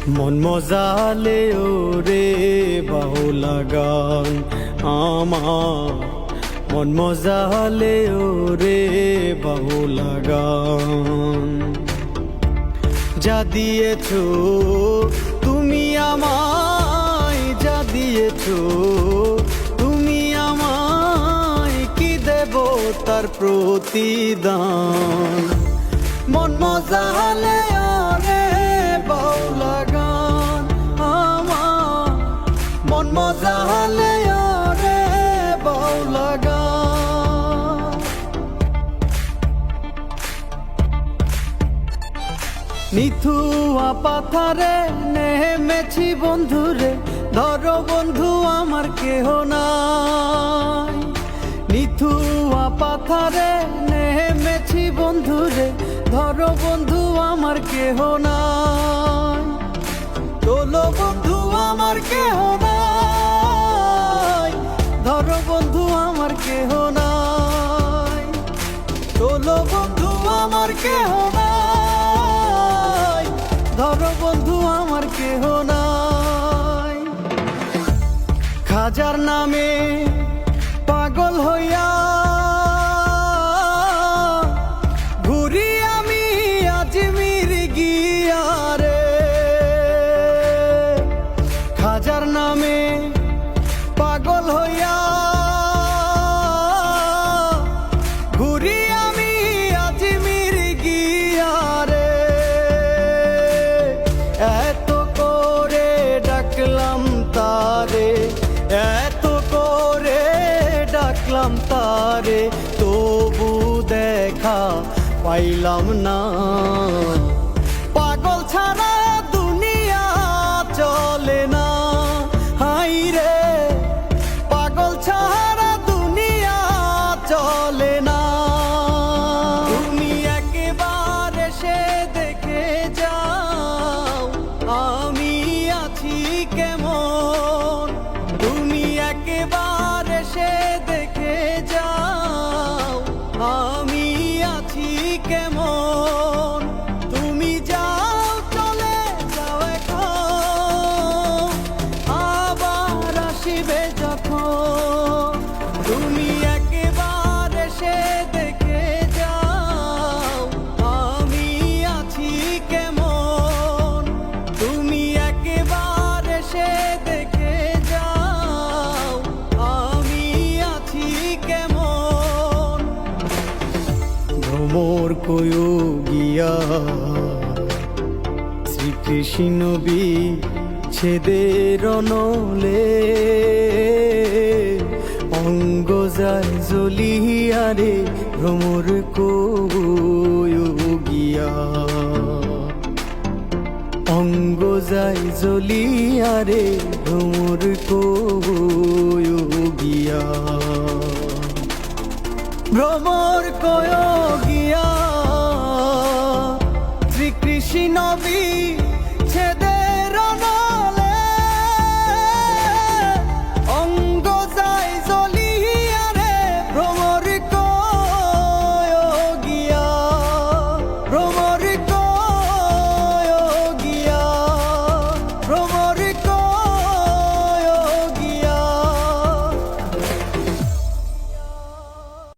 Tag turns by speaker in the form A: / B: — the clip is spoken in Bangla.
A: মন মজালে ওরে বাউলা গান আমার, মন মজালে ওরে বাউলা গান। যা দিয়েছো তুমি আমায়, যা দিয়েছো তুমি আমায়, কি দেব তার প্রতিদান। মন মজালে ওরে বাউলা গান আমার, মন মজালে ওরে বাউলা গান। নিথুয়া পাথারে নেমেছি বন্ধুরে, ধরো বন্ধু আমার কেহ নাই। নিথুয়া পাথারে নেমেছি বন্ধুরে, ধরো বন্ধু আমার কেহ নাই। তোলো বন্ধু আমার কেহ নাই, ধরো বন্ধু আমার কেহ নাই। তোলো বন্ধু আমার কেহ নাই, ধরো বন্ধু আমার কেহ নাই। খাজার নামে পাগল হইয়া ঘুরি আমি আজমির গিয়া রে। খাজার নামে পাগল হইয়া ঘুরি আমি আজমির গিয়া রে। এত করে ডাকলাম তারে, এত করে ডাকলাম তারে, তবু দেখা পাইলাম না। পাগল ছাড়া দুনিয়া চলে না, হাই রে পাগল ছাড়া দুনিয়া চলে না। তুমি একবার এসে দেখে যাও আমি আছি কেমন। তুমি একবার এসে দেখে যাও আমি আছি কেমন। তুমি যাও চলে যাও এখন, আবার আসিবে যখন। তুমি একবার এসে দেখে যাও আমি আছি কেমন। তুমি একবার এসে দেখে যাও আমি আছি কেমন। ভ্রমর কয়ো গিয়া শ্রীকৃষ্ণ বিচ্ছেদের নলে, অঙ্গ যায় জ্বলিয়া রে ভ্রমর কয়ো গিয়া। অঙ্গ যায় জ্বলিয়া রে ভ্রমর কয়ো গিয়া। ভ্রমর কয়ো গিয়া শ্রীকৃষ্ণ